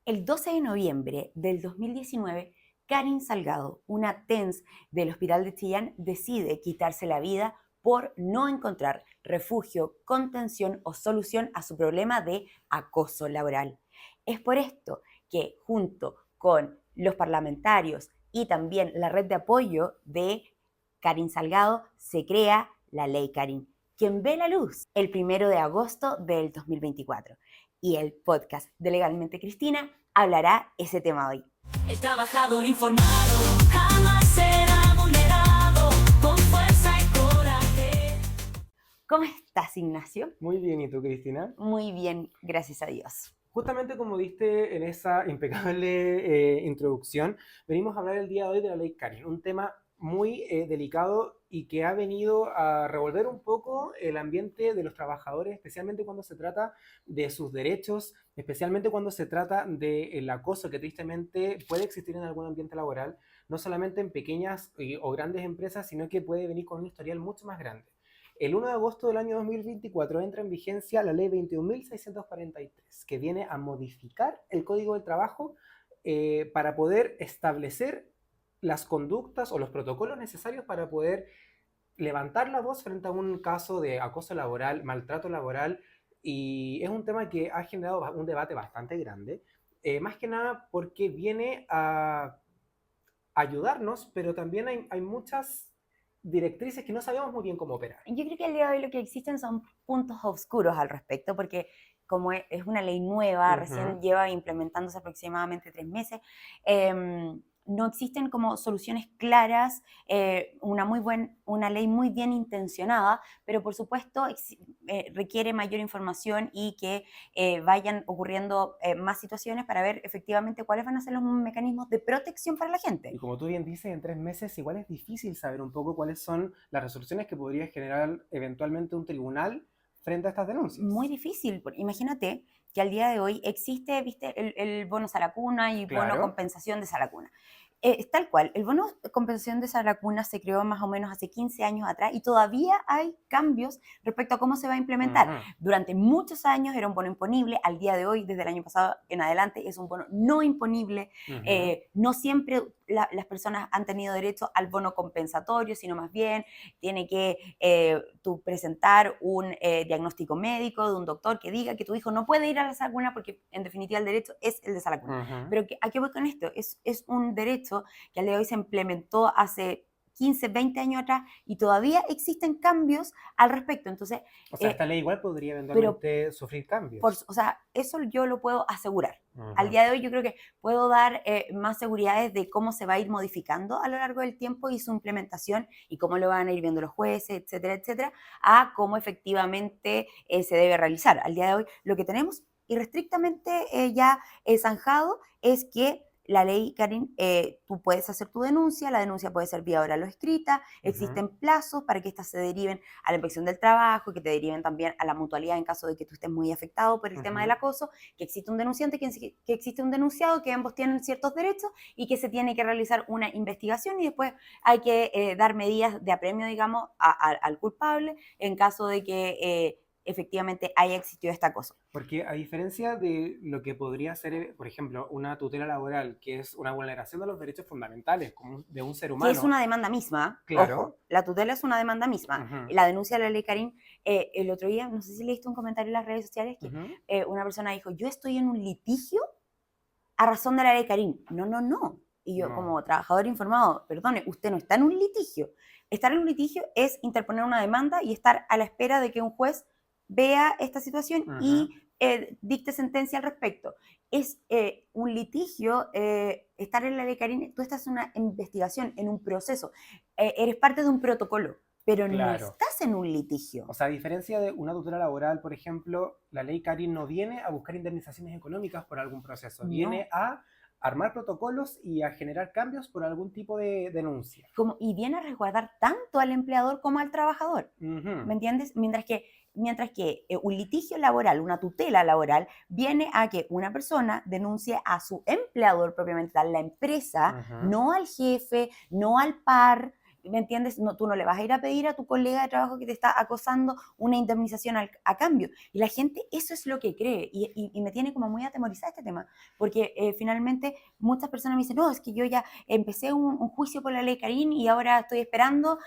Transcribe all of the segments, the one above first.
El 12 de noviembre del 2019, Karin Salgado, una TENS del Hospital de Chillán, decide quitarse la vida por no encontrar refugio, contención o solución a su problema de acoso laboral. Es por esto que, junto con los parlamentarios y también la red de apoyo de Karin Salgado, se crea la Ley Karin, quien ve la luz el 1 de agosto del 2024. Y el podcast de Legalmente Cristina hablará ese tema hoy. El trabajador informado jamás será vulnerado, con fuerza y coraje. ¿Cómo estás, Ignacio? Muy bien, ¿y tú, Cristina? Muy bien, gracias a Dios. Justamente como diste en esa impecable introducción, venimos a hablar el día de hoy de la ley Karin, un tema muy delicado y que ha venido a revolver un poco el ambiente de los trabajadores, especialmente cuando se trata de sus derechos, especialmente cuando se trata del acoso que tristemente puede existir en algún ambiente laboral, no solamente en pequeñas o grandes empresas, sino que puede venir con un historial mucho más grande. El 1 de agosto del año 2024 entra en vigencia la ley 21.643, que viene a modificar el Código del Trabajo para poder establecer las conductas o los protocolos necesarios para poder levantar la voz frente a un caso de acoso laboral, maltrato laboral, y es un tema que ha generado un debate bastante grande, más que nada porque viene a ayudarnos, pero también hay muchas directrices que no sabemos muy bien cómo operar. Yo creo que el día de hoy lo que existen son puntos oscuros al respecto, porque como es una ley nueva, recién lleva implementándose aproximadamente 3 meses, no existen como soluciones claras, una ley muy bien intencionada, pero por supuesto requiere mayor información y que vayan ocurriendo más situaciones para ver efectivamente cuáles van a ser los mecanismos de protección para la gente. Y como tú bien dices, en 3 meses igual es difícil saber un poco cuáles son las resoluciones que podría generar eventualmente un tribunal frente a estas denuncias. Muy difícil. Imagínate que al día de hoy existe, viste, el bono Salacuna y bono Claro. compensación de Salacuna. Tal cual, el bono compensación de Salacuna se creó más o menos hace 15 años atrás y todavía hay cambios respecto a cómo se va a implementar. Durante muchos años era un bono imponible, al día de hoy, desde el año pasado en adelante, es un bono no imponible. No siempre las personas han tenido derecho al bono compensatorio, sino más bien tiene que tú presentar un diagnóstico médico de un doctor que diga que tu hijo no puede ir a la Salacuna porque en definitiva el derecho es el de Salacuna. Pero ¿a qué voy con esto? Es un derecho que al día de hoy se implementó hace 15, 20 años atrás y todavía existen cambios al respecto. Entonces, O sea, esta ley igual podría eventualmente sufrir cambios. o sea, eso yo lo puedo asegurar. Al día de hoy yo creo que puedo dar más seguridades de cómo se va a ir modificando a lo largo del tiempo y su implementación y cómo lo van a ir viendo los jueces, etcétera, etcétera, a cómo efectivamente se debe realizar. Al día de hoy lo que tenemos irrestrictamente ya zanjado es que la ley, Karin, tú puedes hacer tu denuncia, la denuncia puede ser vía oral o escrita, existen plazos para que éstas se deriven a la inspección del trabajo, que te deriven también a la mutualidad en caso de que tú estés muy afectado por el tema del acoso, que existe un denunciante, que existe un denunciado, que ambos tienen ciertos derechos y que se tiene que realizar una investigación y después hay que dar medidas de apremio, digamos, al culpable en caso de que efectivamente haya existido este acoso. Porque a diferencia de lo que podría ser, por ejemplo, una tutela laboral, que es una vulneración de los derechos fundamentales como de un ser humano. Que es una demanda misma, claro. Ojo, la tutela es una demanda misma. La denuncia de la ley Karin, el otro día, no sé si leíste un comentario en las redes sociales, que una persona dijo, yo estoy en un litigio a razón de la ley Karin. No. Y yo, como trabajador informado, perdone, usted no está en un litigio. Estar en un litigio es interponer una demanda y estar a la espera de que un juez vea esta situación y dicte sentencia al respecto. Es un litigio, estar en la ley Karin, tú estás en una investigación, en un proceso, eres parte de un protocolo, pero no estás en un litigio. O sea, a diferencia de una tutela laboral, por ejemplo, la ley Karin no viene a buscar indemnizaciones económicas por algún proceso, viene a armar protocolos y a generar cambios por algún tipo de denuncia. Y viene a resguardar tanto al empleador como al trabajador, ¿me entiendes? Mientras que un litigio laboral, una tutela laboral, viene a que una persona denuncie a su empleador propiamente tal, la empresa, no al jefe, no al par, ¿me entiendes? No, tú no le vas a ir a pedir a tu colega de trabajo que te está acosando una indemnización a cambio. Y la gente eso es lo que cree y me tiene como muy atemorizada este tema, porque finalmente muchas personas me dicen, no, es que yo ya empecé un juicio por la ley Karin y ahora estoy esperando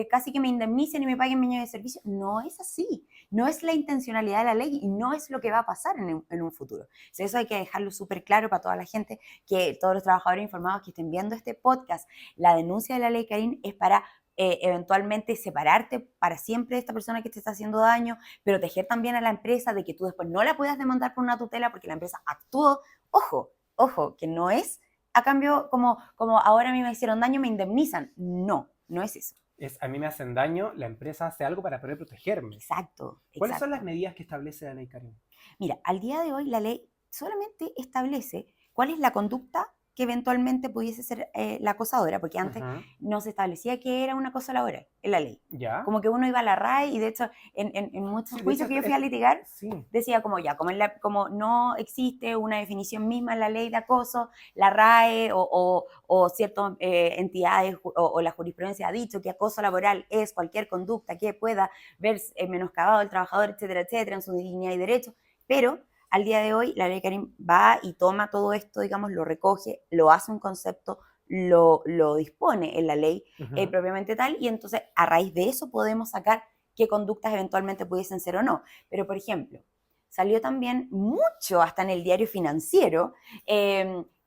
casi que me indemnicen y me paguen mi año de servicio. No es así, no es la intencionalidad de la ley y no es lo que va a pasar en un futuro. Entonces, eso hay que dejarlo súper claro para toda la gente, que todos los trabajadores informados que estén viendo este podcast. La denuncia de la ley Karin es para eventualmente separarte para siempre de esta persona que te está haciendo daño, proteger también a la empresa de que tú después no la puedas demandar por una tutela porque la empresa actuó, ojo, que no es a cambio como ahora a mí me hicieron daño, me indemnizan. No, no es eso. A mí me hacen daño, la empresa hace algo para poder protegerme. Exacto. ¿Cuáles son las medidas que establece la ley Karin? Mira, al día de hoy la ley solamente establece cuál es la conducta que eventualmente pudiese ser la acosadora, porque antes no se establecía que era un acoso laboral en la ley. ¿Ya? Como que uno iba a la RAE y de hecho en muchos juicios que yo fui a litigar, decía como ya, como no existe una definición misma en la ley de acoso, la RAE o ciertas entidades o la jurisprudencia ha dicho que acoso laboral es cualquier conducta que pueda ver menoscabado el trabajador, etcétera, etcétera, en su dignidad y derechos, pero al día de hoy, la ley Karin va y toma todo esto, digamos, lo recoge, lo hace un concepto, lo dispone en la ley propiamente tal, y entonces a raíz de eso podemos sacar qué conductas eventualmente pudiesen ser o no. Pero, por ejemplo, salió también mucho, hasta en el diario financiero,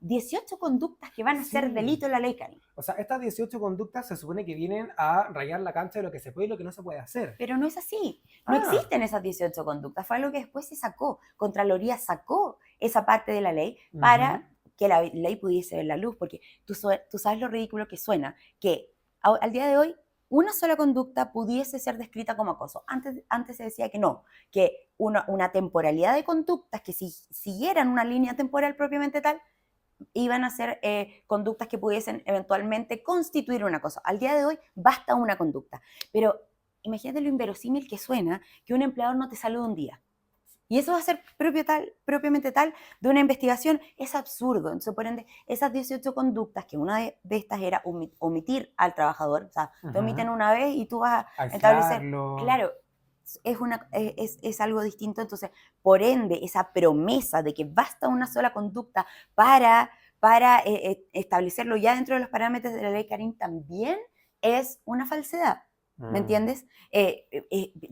18 conductas que van a ser delito en la ley Karin. O sea, estas 18 conductas se supone que vienen a rayar la cancha de lo que se puede y lo que no se puede hacer. Pero no es así. No existen esas 18 conductas. Fue algo que después se sacó. Contraloría sacó esa parte de la ley para que la ley pudiese ver la luz. Porque tú sabes lo ridículo que suena, que al día de hoy una sola conducta pudiese ser descrita como acoso. Antes se decía que no, que una temporalidad de conductas que si siguieran una línea temporal propiamente tal, iban a ser conductas que pudiesen eventualmente constituir un acoso. Al día de hoy basta una conducta, pero imagínate lo inverosímil que suena que un empleador no te salude un día. Y eso va a ser propiamente tal de una investigación, es absurdo. Entonces, por ende, esas 18 conductas, que una de estas era omitir al trabajador, o sea, te omiten una vez y tú vas a establecer, claro, es algo distinto. Entonces, por ende, esa promesa de que basta una sola conducta para establecerlo ya dentro de los parámetros de la ley Karin también es una falsedad. ¿Me entiendes?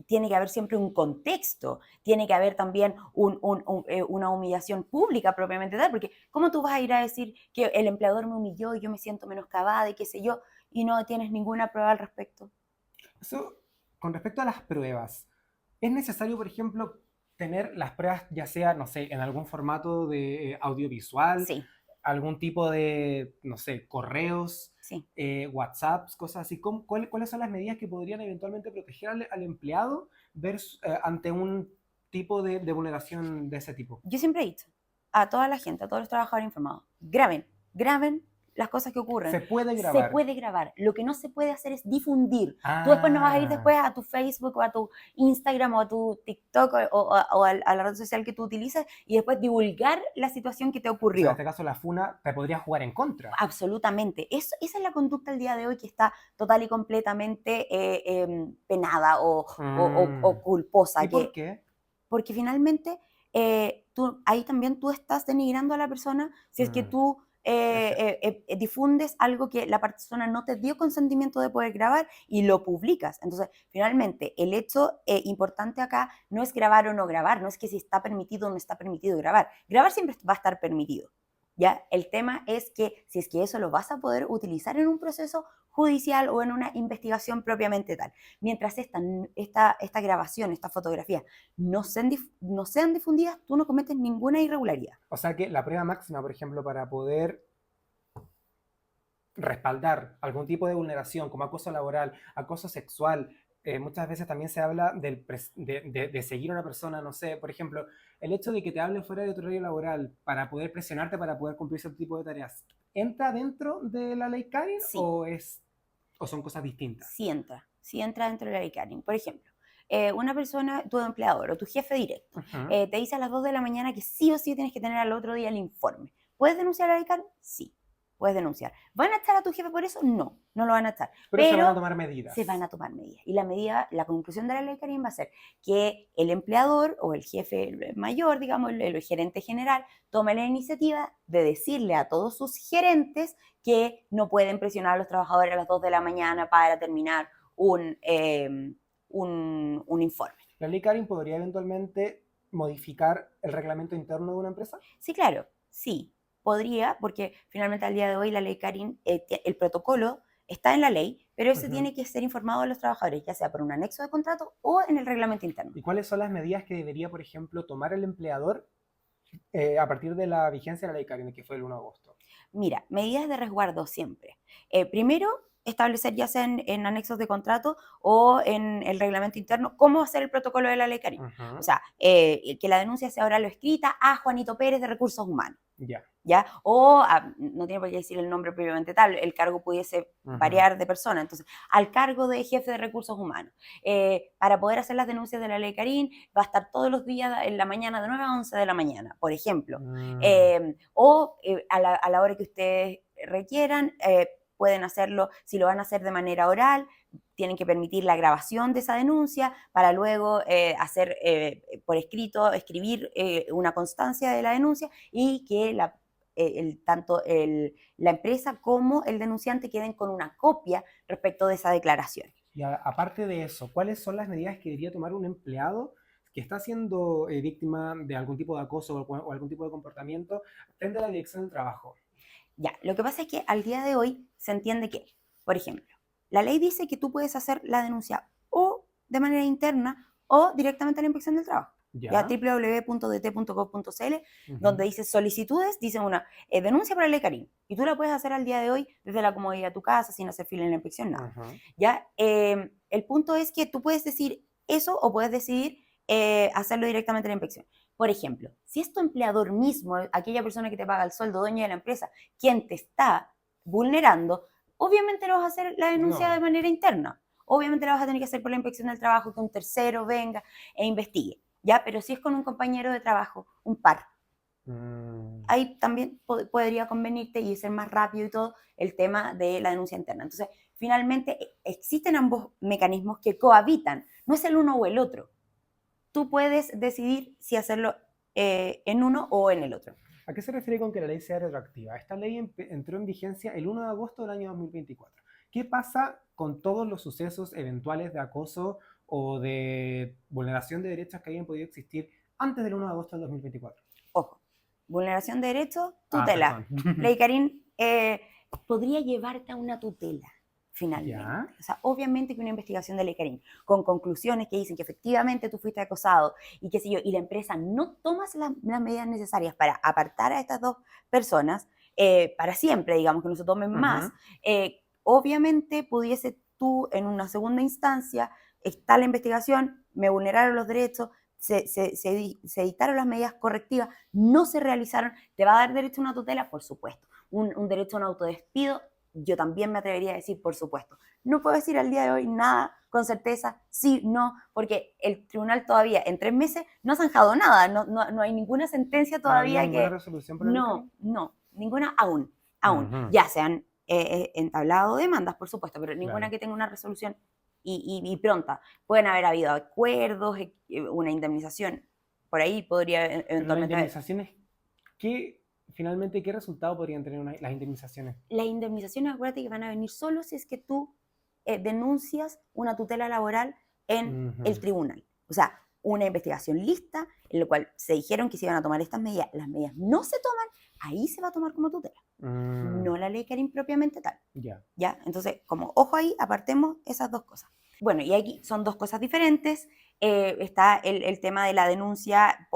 Tiene que haber siempre un contexto, tiene que haber también una humillación pública propiamente tal, porque ¿cómo tú vas a ir a decir que el empleador me humilló y yo me siento menoscabada y qué sé yo, y no tienes ninguna prueba al respecto? Eso, con respecto a las pruebas, ¿es necesario, por ejemplo, tener las pruebas, ya sea, no sé, en algún formato de audiovisual? Sí. Algún tipo de, no sé, correos, sí. WhatsApps, cosas así. ¿Cuáles son las medidas que podrían eventualmente proteger al empleado ante un tipo de vulneración de ese tipo? Yo siempre he dicho a toda la gente, a todos los trabajadores informados, graben las cosas que ocurren. Se puede grabar. Se puede grabar. Lo que no se puede hacer es difundir. Tú después no vas a ir después a tu Facebook o a tu Instagram o a tu TikTok o a la red social que tú utilizas y después divulgar la situación que te ocurrió. O sea, en este caso la FUNA te podría jugar en contra. Absolutamente. Esa es la conducta al día de hoy que está total y completamente penada o culposa. ¿Y por qué? Porque finalmente ahí también tú estás denigrando a la persona si es que tú difundes algo que la persona no te dio consentimiento de poder grabar y lo publicas. Entonces, finalmente, el hecho importante acá no es grabar o no grabar, no es que si está permitido o no está permitido grabar. Grabar siempre va a estar permitido. ¿Ya? El tema es que si es que eso lo vas a poder utilizar en un proceso judicial o en una investigación propiamente tal. Mientras esta grabación, esta fotografía no sean difundidas, tú no cometes ninguna irregularidad. O sea que la prueba máxima, por ejemplo, para poder respaldar algún tipo de vulneración como acoso laboral, acoso sexual, muchas veces también se habla de seguir a una persona, no sé, por ejemplo, el hecho de que te hablen fuera de tu horario laboral para poder presionarte, para poder cumplir ese tipo de tareas, ¿entra dentro de la ley Karin sí. o son cosas distintas? Sí entra dentro de la ley Karin. Por ejemplo, una persona, tu empleador o tu jefe directo, te dice a las 2 de la mañana que sí o sí tienes que tener al otro día el informe. ¿Puedes denunciar a la ley Karin? Sí. puedes denunciar. ¿Van a echar a tu jefe por eso? No, no lo van a echar. Pero se van a tomar medidas. Se van a tomar medidas. Y la conclusión de la ley Karim va a ser que el empleador o el jefe mayor, digamos, el gerente general, tome la iniciativa de decirle a todos sus gerentes que no pueden presionar a los trabajadores a las 2 de la mañana para terminar un informe. ¿La ley Karin podría eventualmente modificar el reglamento interno de una empresa? Sí, claro, sí, podría, porque finalmente al día de hoy la ley Karin, el protocolo está en la ley, pero ese tiene que ser informado a los trabajadores, ya sea por un anexo de contrato o en el reglamento interno. ¿Y cuáles son las medidas que debería, por ejemplo, tomar el empleador a partir de la vigencia de la ley Karin, que fue el 1 de agosto? Mira, medidas de resguardo siempre. Primero, establecer ya sea en anexos de contrato o en el reglamento interno cómo hacer el protocolo de la ley Karin. O sea, que la denuncia sea oral o escrita a Juanito Pérez de Recursos Humanos. ¿Ya? O no tiene por qué decir el nombre previamente tal, el cargo pudiese variar de persona, entonces al cargo de jefe de recursos humanos. Para poder hacer las denuncias de la ley Karin va a estar todos los días en la mañana de 9 a 11 de la mañana, por ejemplo. O a la hora que ustedes requieran, pueden hacerlo, si lo van a hacer de manera oral, tienen que permitir la grabación de esa denuncia para luego hacer por escrito, escribir una constancia de la denuncia y que tanto la empresa como el denunciante queden con una copia respecto de esa declaración. Y aparte de eso, ¿cuáles son las medidas que debería tomar un empleado que está siendo víctima de algún tipo de acoso o algún tipo de comportamiento frente a la dirección del trabajo? Ya, lo que pasa es que al día de hoy se entiende que, por ejemplo, la ley dice que tú puedes hacer la denuncia o de manera interna o directamente a la inspección del trabajo. Ya, www.dt.gov.cl, donde dice solicitudes, dice una denuncia por la ley Karin. Y tú la puedes hacer al día de hoy desde la comodidad de tu casa, sin hacer fila en la inspección, nada. Ya, el punto es que tú puedes decir eso o puedes decidir hacerlo directamente en la inspección. Por ejemplo, si es tu empleador mismo, aquella persona que te paga el sueldo, dueño de la empresa, quien te está vulnerando, obviamente no vas a hacer la denuncia de manera interna. Obviamente la vas a tener que hacer por la inspección del trabajo, que un tercero venga e investigue. ¿Ya? Pero si es con un compañero de trabajo, un par, ahí también podría convenirte y ser más rápido y todo el tema de la denuncia interna. Entonces, finalmente existen ambos mecanismos que cohabitan, no es el uno o el otro. Tú puedes decidir si hacerlo en uno o en el otro. ¿A qué se refiere con que la ley sea retroactiva? Esta ley entró en vigencia el 1 de agosto del año 2024. ¿Qué pasa con todos los sucesos eventuales de acoso o de vulneración de derechos que hayan podido existir antes del 1 de agosto del 2024? Ojo, vulneración de derechos, tutela. Ley Karin podría llevarte a una tutela, finalmente. ¿Ya? O sea, obviamente que una investigación de Ley Karin con conclusiones que dicen que efectivamente tú fuiste acosado y qué sé yo, y la empresa no toma las medidas necesarias para apartar a estas dos personas para siempre, digamos, que no se tomen más, obviamente pudiese tú en una segunda instancia, está la investigación, me vulneraron los derechos, se dictaron las medidas correctivas, no se realizaron, ¿te va a dar derecho a una tutela? Por supuesto. Un derecho a un autodespido, yo también me atrevería a decir, por supuesto. No puedo decir al día de hoy nada con certeza, sí, no, porque el tribunal todavía en 3 meses no ha zanjado nada, no hay ninguna sentencia todavía. ¿Ninguna resolución por el No, ninguna aún. Ya se han entablado demandas, por supuesto, pero ninguna que tenga una resolución y pronta. Pueden haber habido acuerdos, una indemnización, por ahí podría eventualmente haber. ¿Las indemnizaciones finalmente qué resultado podrían tener las indemnizaciones? Las indemnizaciones, acuérdate que van a venir solo si es que tú denuncias una tutela laboral en el tribunal. O sea, una investigación lista en la cual se dijeron que se iban a tomar estas medidas, las medidas no se toman, ahí se va a tomar como tutela. No la ley Karin propiamente tal. ¿Ya? Entonces, como ojo ahí, apartemos esas dos cosas. Bueno, y aquí son dos cosas diferentes. Está el tema de la denuncia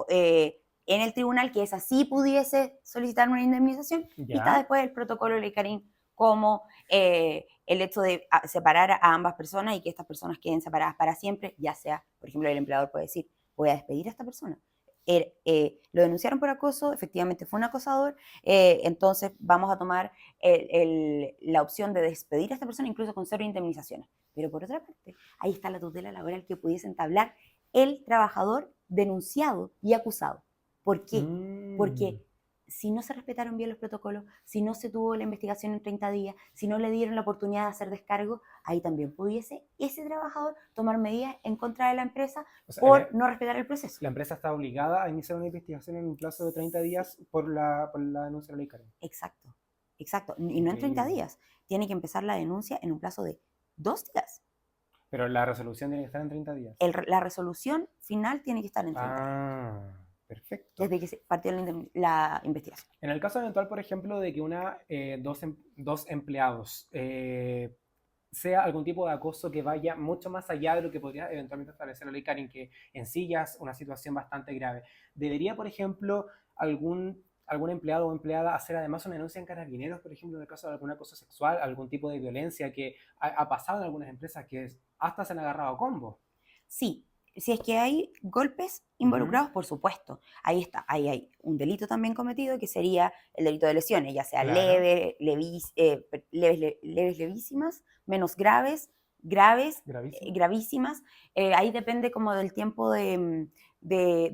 en el tribunal, que esa sí pudiese solicitar una indemnización. Y está después el protocolo de ley Karin como el hecho de separar a ambas personas y que estas personas queden separadas para siempre, ya sea, por ejemplo, el empleador puede decir, voy a despedir a esta persona. Lo denunciaron por acoso, efectivamente fue un acosador, entonces vamos a tomar la opción de despedir a esta persona incluso con 0 indemnizaciones. Pero por otra parte, ahí está la tutela laboral que pudiese entablar el trabajador denunciado y acusado. ¿Por qué? Porque si no se respetaron bien los protocolos, si no se tuvo la investigación en 30 días, si no le dieron la oportunidad de hacer descargo, ahí también pudiese ese trabajador tomar medidas en contra de la empresa O sea, por no respetar el proceso. la empresa está obligada a iniciar una investigación en un plazo de 30 días por la denuncia de la ley Karen. Exacto, exacto. Y no en 30 Increíble. días. Tiene que empezar la denuncia en un plazo de 2 días. Pero la resolución tiene que estar en 30 días. La resolución final tiene que estar en 30 días, Ah, perfecto. desde que se partió la investigación. En el caso eventual, por ejemplo, de que dos empleados sea algún tipo de acoso que vaya mucho más allá de lo que podría eventualmente establecer la ley Karen, que en sí ya es una situación bastante grave, ¿debería, por ejemplo, algún empleado o empleada hacer además una denuncia en Carabineros, por ejemplo, en el caso de algún acoso sexual, algún tipo de violencia que ha pasado en algunas empresas que hasta se han agarrado a combos? Sí, si es que hay golpes involucrados, por supuesto. Ahí está, ahí hay un delito también cometido que sería el delito de lesiones, ya sea Claro. leves, levísimas, menos graves, graves, Gravísimo. gravísimas. Ahí depende como del tiempo de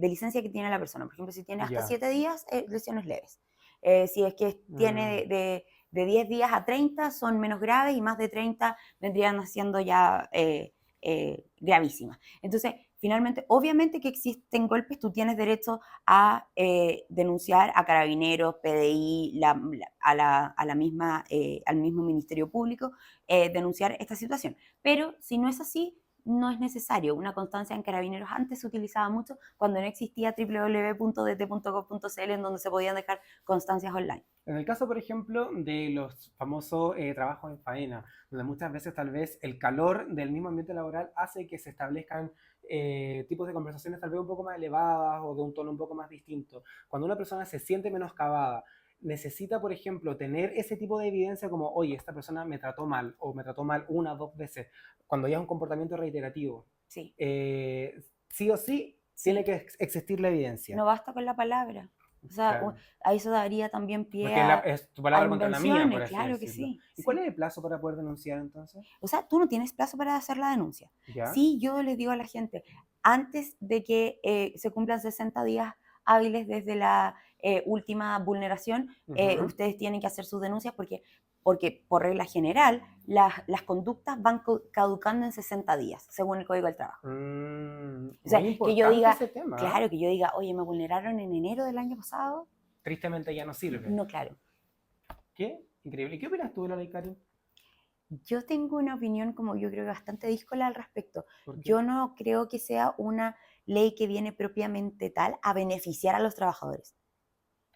licencia que tiene la persona. Por ejemplo, si tiene hasta Ya. 7 días, lesiones leves. Si es que tiene de 10 días a 30, son menos graves, y más de 30 vendrían siendo ya gravísimas. Entonces, finalmente, obviamente que existen golpes, tú tienes derecho a denunciar a Carabineros, PDI, al mismo Ministerio Público, denunciar esta situación. Pero si no es así, no es necesario. Una constancia en Carabineros antes se utilizaba mucho cuando no existía www.dt.gov.cl, en donde se podían dejar constancias online. En el caso, por ejemplo, de los famosos trabajos en faena, donde muchas veces tal vez el calor del mismo ambiente laboral hace que se establezcan tipos de conversaciones tal vez un poco más elevadas o de un tono un poco más distinto. Cuando una persona se siente menoscabada, necesita, por ejemplo, tener ese tipo de evidencia como, oye, esta persona me trató mal o me trató mal una o dos veces, cuando ya es un comportamiento reiterativo. Sí. Sí o sí, tiene que existir la evidencia. No basta con la palabra. O sea, Claro. a eso daría también pie Porque es tu a palabra contra la mía, invenciones, por así claro que decirlo. sí. ¿Y Sí. cuál es el plazo para poder denunciar entonces? O sea, tú no tienes plazo para hacer la denuncia. ¿Ya? Sí, yo les digo a la gente, antes de que se cumplan 60 días hábiles desde la última vulneración, Ujú. ustedes tienen que hacer sus denuncias porque por regla general las conductas van caducando en 60 días, según el Código del Trabajo. O sea, Muy que yo importante diga, ese tema. claro, que yo diga, oye, me vulneraron en enero del año pasado. Tristemente ya no sirve. No, claro. ¿Qué? Increíble. ¿Y qué opinas tú de la ley Karin? Yo tengo una opinión como yo creo que bastante díscola al respecto. ¿Por qué? Yo no creo que sea una ley que viene propiamente tal a beneficiar a los trabajadores.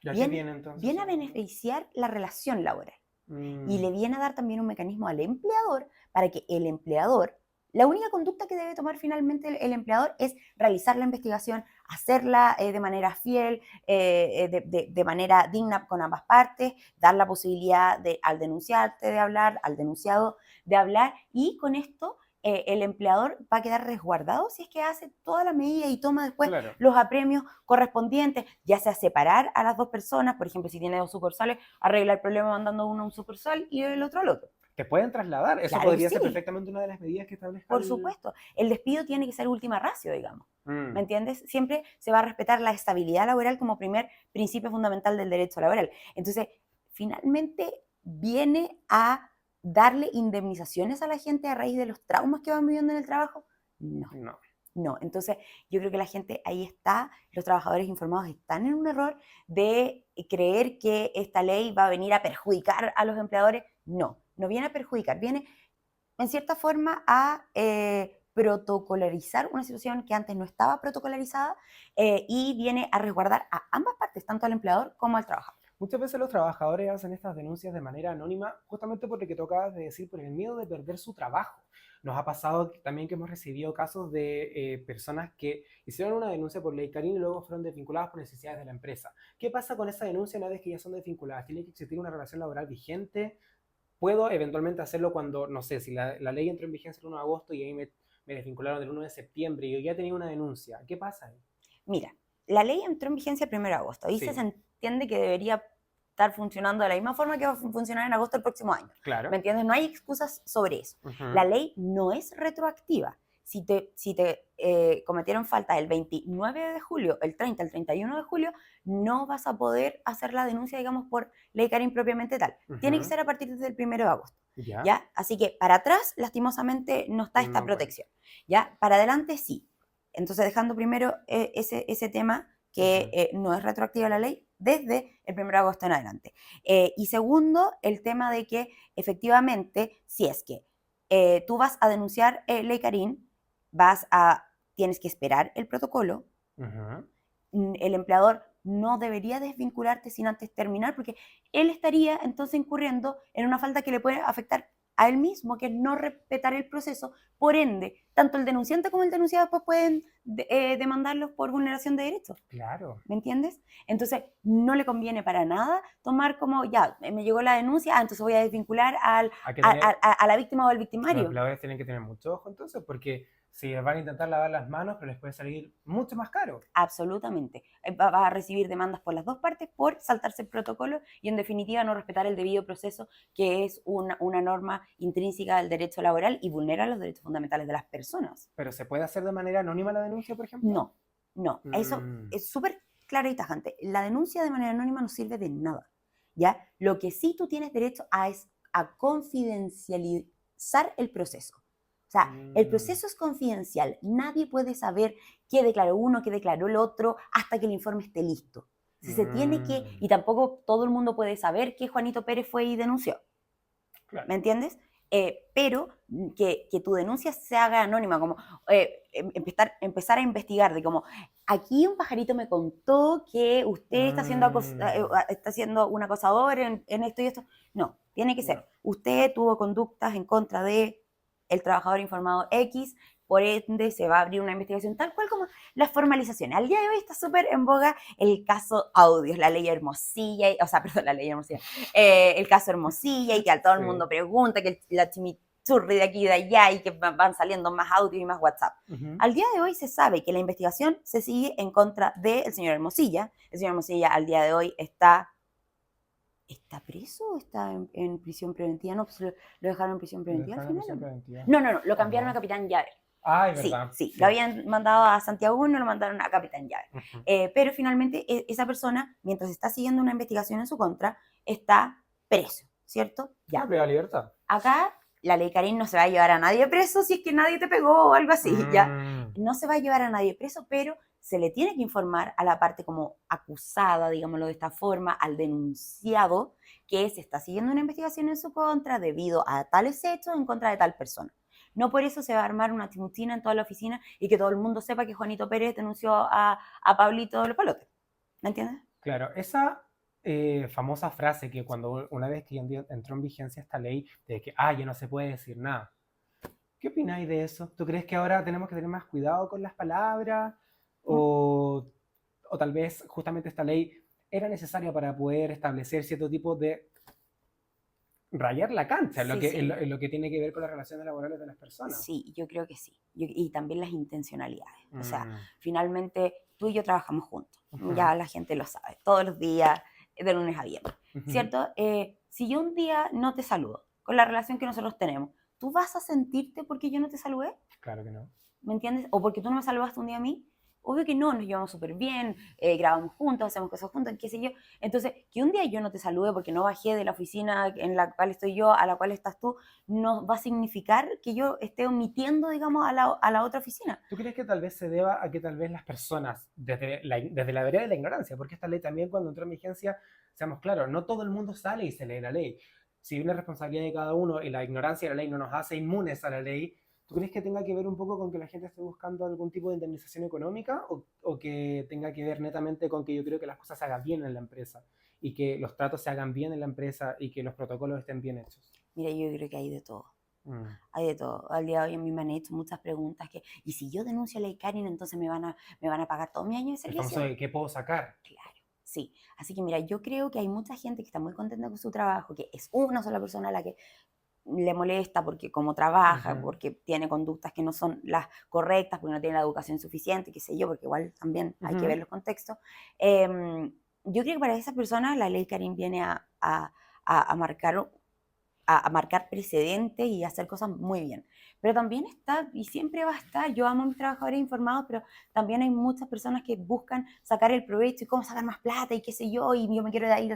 ¿Ya qué viene entonces? Viene a beneficiar la relación laboral. Mm, Y le viene a dar también un mecanismo al empleador para que el empleador, la única conducta que debe tomar finalmente el empleador es realizar la investigación, hacerla de manera fiel, de manera digna con ambas partes, dar la posibilidad al denunciante de hablar, al denunciado de hablar, y con esto el empleador va a quedar resguardado si es que hace toda la medida y toma después claro. los apremios correspondientes, ya sea separar a las dos personas, por ejemplo, si tiene dos sucursales, arregla el problema mandando uno a un sucursal y el otro al otro. Te pueden trasladar. Eso Claro que podría ser sí. perfectamente una de las medidas que establezca Por supuesto, el despido tiene que ser última ratio, digamos. ¿Me entiendes? Siempre se va a respetar la estabilidad laboral como primer principio fundamental del derecho laboral. Entonces, finalmente viene a darle indemnizaciones a la gente a raíz de los traumas que van viviendo en el trabajo. No. No. No, entonces yo creo que la gente ahí está, los trabajadores informados están en un error de creer que esta ley va a venir a perjudicar a los empleadores. No, no viene a perjudicar, viene en cierta forma a protocolarizar una situación que antes no estaba protocolarizada, y viene a resguardar a ambas partes, tanto al empleador como al trabajador. Muchas veces los trabajadores hacen estas denuncias de manera anónima justamente por lo que tú acabas de decir, por el miedo de perder su trabajo. Nos ha pasado también que hemos recibido casos de personas que hicieron una denuncia por ley Karin y luego fueron desvinculadas por necesidades de la empresa. ¿Qué pasa con esa denuncia una vez que ya son desvinculadas? ¿Tiene que existir una relación laboral vigente? ¿Puedo eventualmente hacerlo cuando, no sé, si la ley entró en vigencia el 1 de agosto y ahí me desvincularon el 1 de septiembre y yo ya tenía una denuncia? ¿Qué pasa ahí? Mira, la ley entró en vigencia el 1 de agosto. Ahí Sí. se entiende que debería estar funcionando de la misma forma que va a funcionar en agosto del próximo año. Claro. ¿Me entiendes? No hay excusas sobre eso. Ujú. La ley no es retroactiva. si te cometieron falta el 29 de julio, el 30, el 31 de julio, no vas a poder hacer la denuncia, digamos, por ley Karin propiamente tal. Tiene que Ujú. ser a partir del 1 de agosto. Ya. ¿Ya? Así que para atrás, lastimosamente, no está esta No, protección. ¿Ya? Para adelante, sí. Entonces, dejando primero ese tema que no es retroactiva la ley desde el 1 de agosto en adelante. Y segundo, el tema de que efectivamente, si es que tú vas a denunciar ley Karin, tienes que esperar el protocolo. Ujú. El empleador no debería desvincularte sin antes terminar, porque él estaría entonces incurriendo en una falta que le puede afectar a él mismo, que es no respetar el proceso. Por ende, tanto el denunciante como el denunciado después pueden demandarlos por vulneración de derechos. Claro. ¿Me entiendes? Entonces, no le conviene para nada tomar como, ya, me llegó la denuncia, entonces voy a desvincular Hay que tener, a la víctima o al los victimario. empleadores tienen que tener mucho ojo entonces, porque si van a intentar lavar las manos, pero les puede salir mucho más caro. Absolutamente. Vas a recibir demandas por las dos partes por saltarse el protocolo y en definitiva no respetar el debido proceso, que es una norma intrínseca del derecho laboral y vulnera los derechos fundamentales de las personas. Pero ¿se puede hacer de manera anónima la denuncia, por ejemplo? No. Eso Mm. es súper claro y tajante. La denuncia de manera anónima no sirve de nada, ¿ya? Lo que sí tú tienes derecho es a confidencializar el proceso. O sea, el proceso es confidencial. Nadie puede saber qué declaró uno, qué declaró el otro, hasta que el informe esté listo. Si se tiene que, y tampoco todo el mundo puede saber que Juanito Pérez fue y denunció. Claro. ¿Me entiendes? Pero que tu denuncia se haga anónima, como empezar a investigar de como, aquí un pajarito me contó que usted está siendo un acosador en esto y esto. No, tiene que ser. No. Usted tuvo conductas en contra de el trabajador informado X, por ende se va a abrir una investigación tal cual como las formalizaciones. Al día de hoy está súper en boga el caso Audios, la ley Hermosilla, la ley Hermosilla, el caso Hermosilla y que a todo el Sí. mundo pregunta, que la chimichurri de aquí y de allá y que van saliendo más audios y más WhatsApp. Ujú. Al día de hoy se sabe que la investigación se sigue en contra del señor Hermosilla. El señor Hermosilla al día de hoy ¿está preso o está en prisión preventiva? No, pues lo dejaron en prisión ¿Lo preventiva al dejaron en final. prisión preventiva? No, lo cambiaron No. a Capitán Llave. Ay, Sí, verdad. sí, lo habían mandado a Santiago 1 y lo mandaron a Capitán Llave. Ujú. Pero finalmente esa persona, mientras está siguiendo una investigación en su contra, está preso, ¿cierto? Una Ya. privada de libertad. Acá la ley Karin no se va a llevar a nadie preso si es que nadie te pegó o algo así, ¿ya? No se va a llevar a nadie preso, pero se le tiene que informar a la parte como acusada, digámoslo de esta forma, al denunciado, que se está siguiendo una investigación en su contra debido a tales hechos en contra de tal persona. No por eso se va a armar una timutina en toda la oficina y que todo el mundo sepa que Juanito Pérez denunció a Pablito Los Palotes. ¿Me entiendes? Claro, esa famosa frase que cuando una vez que entró en vigencia esta ley de que ya no se puede decir nada. ¿Qué opináis de eso? ¿Tú crees que ahora tenemos que tener más cuidado con las palabras? ¿O tal vez justamente esta ley era necesaria para poder establecer cierto tipo de rayar la cancha en lo que tiene que ver con las relaciones laborales de las personas? Sí, yo creo que sí. Y también las intencionalidades. O sea, Mm. finalmente tú y yo trabajamos juntos. Ujú. Ya la gente lo sabe. Todos los días, de lunes a viernes. Ujú. ¿Cierto? Si yo un día no te saludo, con la relación que nosotros tenemos, ¿tú vas a sentirte porque yo no te saludé? Claro que no. ¿Me entiendes? O porque tú no me saludaste un día a mí. Obvio que no, nos llevamos súper bien, grabamos juntos, hacemos cosas juntos, qué sé yo. Entonces, que un día yo no te salude porque no bajé de la oficina en la cual estoy yo, a la cual estás tú, no va a significar que yo esté omitiendo, digamos, a la otra oficina. ¿Tú crees que tal vez se deba a que tal vez las personas, desde la vereda de la ignorancia, porque esta ley también cuando entró en vigencia, seamos claros, no todo el mundo sale y se lee la ley. Si bien es responsabilidad de cada uno y la ignorancia de la ley no nos hace inmunes a la ley, ¿tú crees que tenga que ver un poco con que la gente esté buscando algún tipo de indemnización económica o que tenga que ver netamente con que yo creo que las cosas se hagan bien en la empresa y que los tratos se hagan bien en la empresa y que los protocolos estén bien hechos? Mira, yo creo que hay de todo. Mm. Hay de todo. Al día de hoy a mí me han hecho muchas preguntas que, ¿y si yo denuncio a Ley Karin, entonces me van a pagar todo mi año de El servicio? famoso de ¿qué puedo sacar? Claro, sí. Así que mira, yo creo que hay mucha gente que está muy contenta con su trabajo, que es una sola persona a la que le molesta porque como trabaja, Ujú. porque tiene conductas que no son las correctas, porque no tiene la educación suficiente, qué sé yo, porque igual también hay que Ujú. ver los contextos. Yo creo que para esas personas la Ley Karin viene a marcar a marcar precedentes y hacer cosas muy bien. Pero también está, y siempre va a estar, yo amo a mis trabajadores informados, pero también hay muchas personas que buscan sacar el provecho y cómo sacar más plata y qué sé yo, y yo me quiero ir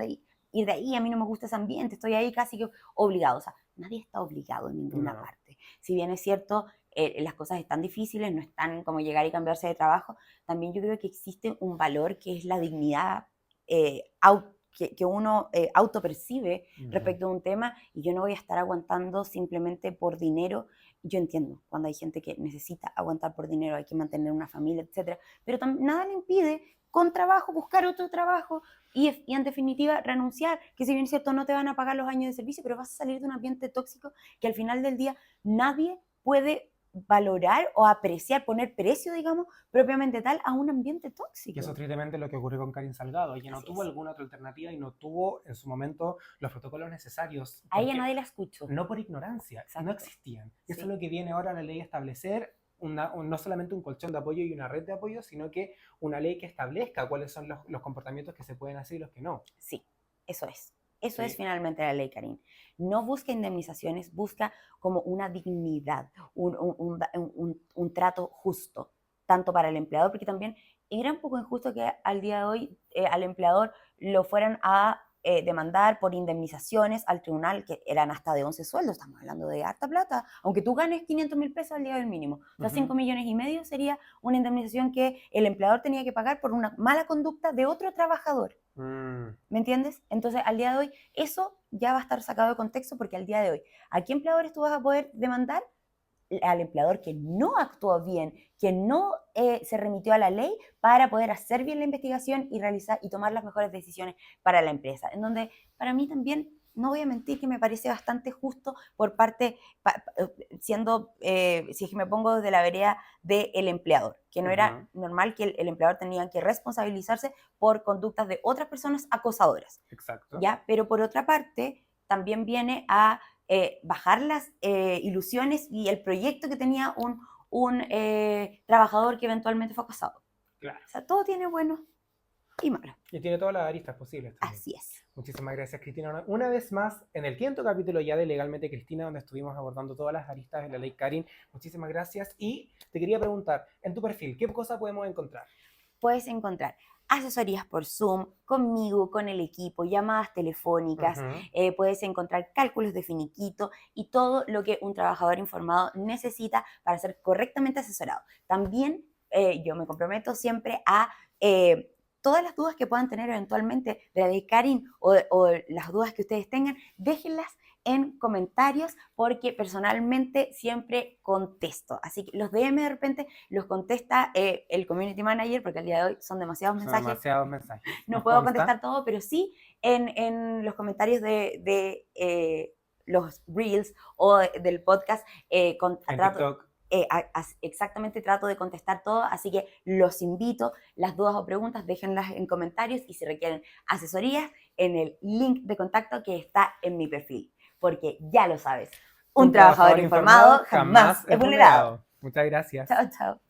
de ahí, a mí no me gusta ese ambiente, estoy ahí casi que obligado. O sea, nadie está obligado en ninguna No. parte. Si bien es cierto, las cosas están difíciles, no están como llegar y cambiarse de trabajo, también yo creo que existe un valor que es la dignidad que uno autopercibe respecto a un tema, y yo no voy a estar aguantando simplemente por dinero. Yo entiendo cuando hay gente que necesita aguantar por dinero, hay que mantener una familia, etcétera, pero nada le impide con trabajo buscar otro trabajo y en definitiva renunciar, que si bien es cierto no te van a pagar los años de servicio, pero vas a salir de un ambiente tóxico que al final del día nadie puede valorar o apreciar, poner precio, digamos, propiamente tal a un ambiente tóxico. Y eso es tristemente lo que ocurrió con Karin Salgado. Ella no Así tuvo es. alguna otra alternativa y no tuvo en su momento los protocolos necesarios. A ella porque nadie la escuchó. no por ignorancia, Exacto. no existían. Y eso Sí. es lo que viene ahora la ley a establecer, no solamente un colchón de apoyo y una red de apoyo, sino que una ley que establezca cuáles son los comportamientos que se pueden hacer y los que no. Sí, eso es. Eso Sí. es finalmente la ley, Karin. No busca indemnizaciones, busca como una dignidad, un trato justo, tanto para el empleador, porque también era un poco injusto que al día de hoy al empleador lo fueran a demandar por indemnizaciones al tribunal, que eran hasta de 11 sueldos, estamos hablando de harta plata, aunque tú ganes 500.000 pesos al día del mínimo, o sea, 5,5 millones sería una indemnización que el empleador tenía que pagar por una mala conducta de otro trabajador. ¿Me entiendes? Entonces, al día de hoy, eso ya va a estar sacado de contexto, porque al día de hoy, ¿a qué empleadores tú vas a poder demandar? Al empleador que no actuó bien, que no se remitió a la ley para poder hacer bien la investigación y realizar y tomar las mejores decisiones para la empresa. En donde, para mí también, no voy a mentir que me parece bastante justo por parte, siendo, si es que me pongo desde la vereda del empleador, que no era normal que el empleador tenía que responsabilizarse por conductas de otras personas acosadoras. Exacto. ¿Ya? Pero por otra parte, también viene a bajar las ilusiones y el proyecto que tenía un trabajador que eventualmente fue acosado. Claro. O sea, todo tiene bueno y malo. Y tiene todas las aristas posibles también. Así es. Muchísimas gracias, Cristina. Una vez más, en el 5º capítulo ya de Legalmente Cristina, donde estuvimos abordando todas las aristas de la ley Karin. Muchísimas gracias. Y te quería preguntar, en tu perfil, ¿qué cosa podemos encontrar? Puedes encontrar asesorías por Zoom, conmigo, con el equipo, llamadas telefónicas, puedes encontrar cálculos de finiquito y todo lo que un trabajador informado necesita para ser correctamente asesorado. También yo me comprometo siempre a todas las dudas que puedan tener eventualmente de la ley Karin o las dudas que ustedes tengan, déjenlas en comentarios, porque personalmente siempre contesto. Así que los DM de repente los contesta el community manager, porque al día de hoy son demasiados mensajes. Son demasiados mensajes. No puedo contestar todo, pero sí en los comentarios de los reels o del podcast. En TikTok. Exactamente, trato de contestar todo, así que los invito, las dudas o preguntas déjenlas en comentarios, y si requieren asesorías, en el link de contacto que está en mi perfil, porque ya lo sabes, un trabajador informado jamás es vulnerado. Muchas gracias. Chao, chao.